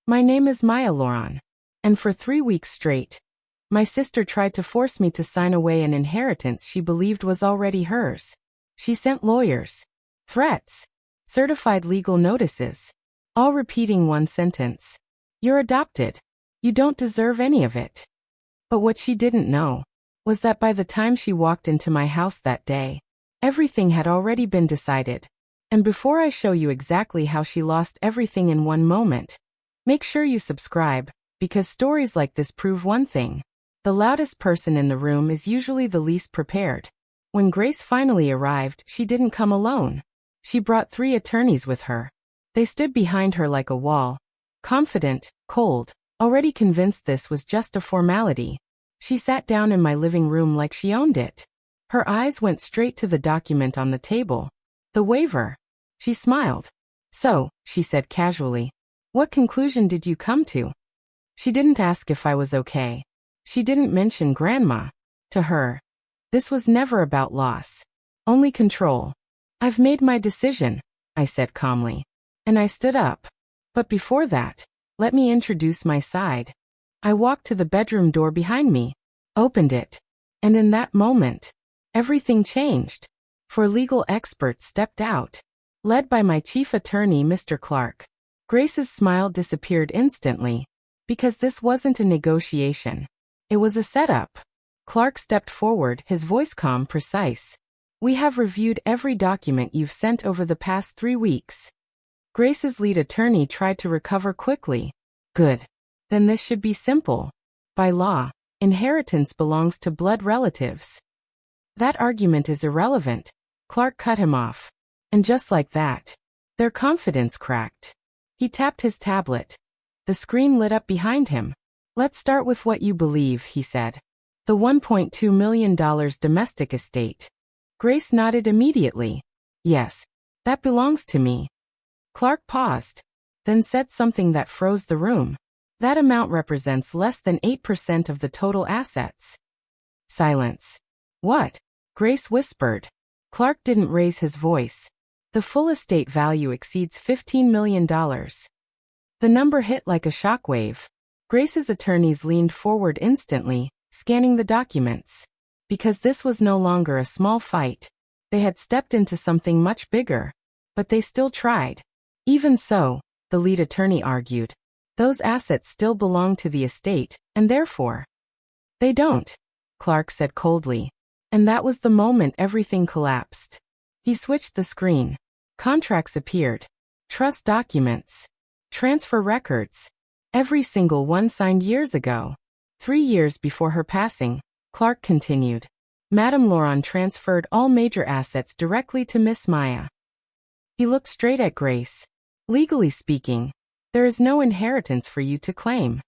My name is Maya Loran. And for 3 weeks straight, my sister tried to force me to sign away an inheritance she believed was already hers. She sent lawyers, threats, certified legal notices, all repeating one sentence. You're adopted. You don't deserve any of it. But what she didn't know was that by the time she walked into my house that day, everything had already been decided. And before I show you exactly how she lost everything in one moment, make sure you subscribe, because stories like this prove one thing. The loudest person in the room is usually the least prepared. When Grace finally arrived, she didn't come alone. She brought 3 attorneys with her. They stood behind her like a wall, confident, cold, already convinced this was just a formality. She sat down in my living room like she owned it. Her eyes went straight to the document on the table. The waiver. She smiled. So, she said casually, what conclusion did you come to? She didn't ask if I was okay. She didn't mention Grandma. To her, this was never about loss, only control. I've made my decision, I said calmly. And I stood up. But before that, let me introduce my side. I walked to the bedroom door behind me, opened it, and in that moment, everything changed. 4 legal experts stepped out, led by my chief attorney, Mr. Clark. Grace's smile disappeared instantly, because this wasn't a negotiation. It was a setup. Clark stepped forward, his voice calm, precise. We have reviewed every document you've sent over the past 3 weeks. Grace's lead attorney tried to recover quickly. Good. Then this should be simple. By law, inheritance belongs to blood relatives. That argument is irrelevant. Clark cut him off. And just like that, their confidence cracked. He tapped his tablet. The screen lit up behind him. Let's start with what you believe, he said. The $1.2 million domestic estate. Grace nodded immediately. Yes, that belongs to me. Clark paused, then said something that froze the room. That amount represents less than 8% of the total assets. Silence. What? Grace whispered. Clark didn't raise his voice. The full estate value exceeds $15 million. The number hit like a shockwave. Grace's attorneys leaned forward instantly, scanning the documents. Because this was no longer a small fight, they had stepped into something much bigger. But they still tried. Even so, the lead attorney argued, those assets still belong to the estate, and therefore, they don't, Clark said coldly. And that was the moment everything collapsed. He switched the screen. Contracts appeared. Trust documents. Transfer records. Every single one signed years ago. 3 years before her passing, Clark continued. Madame Loran transferred all major assets directly to Miss Maya. He looked straight at Grace. Legally speaking, there is no inheritance for you to claim.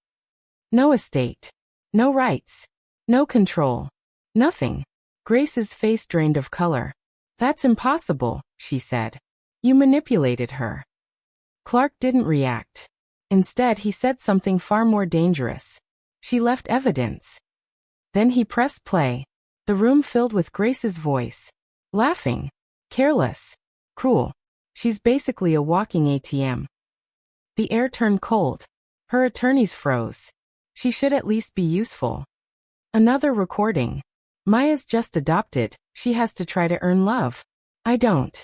No estate. No rights. No control. Nothing. Grace's face drained of color. That's impossible, she said. You manipulated her. Clark didn't react. Instead, he said something far more dangerous. She left evidence. Then he pressed play. The room filled with Grace's voice. Laughing. Careless. Cruel. She's basically a walking ATM. The air turned cold. Her attorneys froze. She should at least be useful. Another recording. Maya's just adopted. She has to try to earn love. I don't.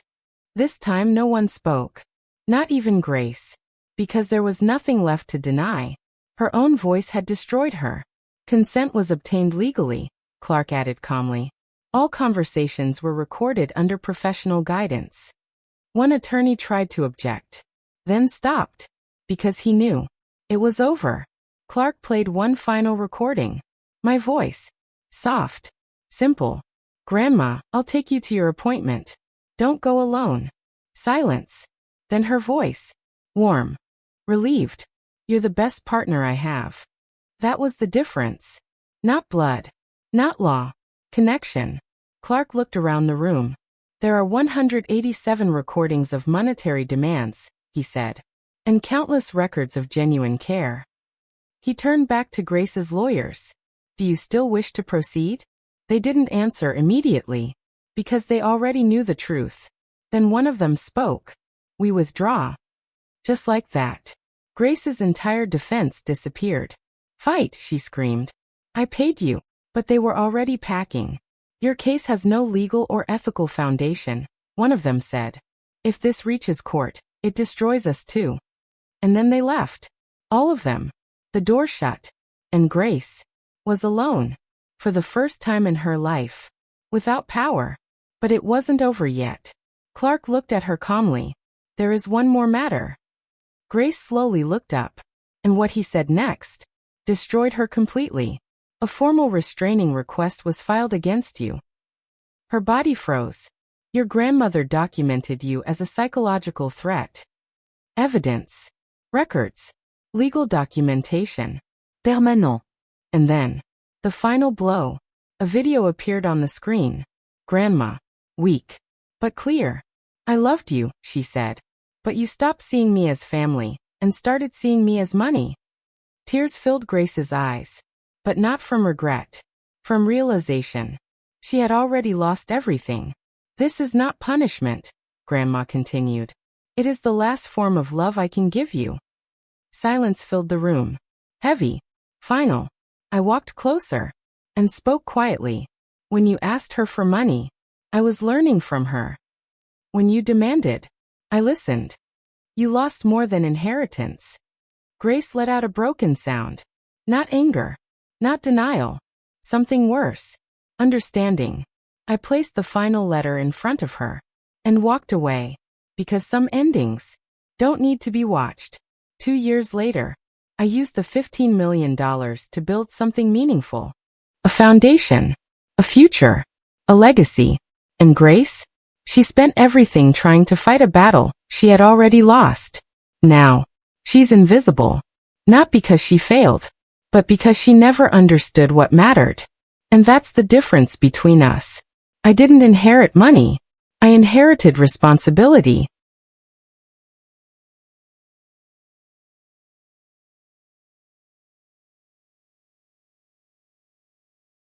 This time no one spoke. Not even Grace. Because there was nothing left to deny. Her own voice had destroyed her. Consent was obtained legally, Clark added calmly. All conversations were recorded under professional guidance. One attorney tried to object, then stopped, because he knew. It was over. Clark played one final recording. My voice. Soft. Simple. Grandma, I'll take you to your appointment. Don't go alone. Silence. Then her voice. Warm. Relieved. You're the best partner I have. That was the difference. Not blood. Not law. Connection. Clark looked around the room. There are 187 recordings of monetary demands, he said, and countless records of genuine care. He turned back to Grace's lawyers. Do you still wish to proceed? They didn't answer immediately, because they already knew the truth. Then one of them spoke. We withdraw. Just like that. Grace's entire defense disappeared. Fight, she screamed. I paid you, but they were already packing. Your case has no legal or ethical foundation, one of them said. If this reaches court, it destroys us too. And then they left. All of them. The door shut. And Grace was alone. For the first time in her life. Without power. But it wasn't over yet. Clark looked at her calmly. There is one more matter. Grace slowly looked up. And what he said next destroyed her completely. A formal restraining request was filed against you. Her body froze. Your grandmother documented you as a psychological threat. Evidence. Records. Legal documentation. Permanent. And then, the final blow. A video appeared on the screen. Grandma. Weak. But clear. I loved you, she said. But you stopped seeing me as family, and started seeing me as money. Tears filled Grace's eyes. But not from regret. From realization. She had already lost everything. This is not punishment, Grandma continued. It is the last form of love I can give you. Silence filled the room. Heavy. Final. I walked closer. And spoke quietly. When you asked her for money, I was learning from her. When you demanded, I listened. You lost more than inheritance. Grace let out a broken sound. Not anger. Not denial. Something worse. Understanding. I placed the final letter in front of her. And walked away. Because some endings don't need to be watched. 2 years later, I used the $15 million to build something meaningful. A foundation. A future. A legacy. And Grace? She spent everything trying to fight a battle she had already lost. Now, she's invisible. Not because she failed, but because she never understood what mattered. And that's the difference between us. I didn't inherit money. I inherited responsibility.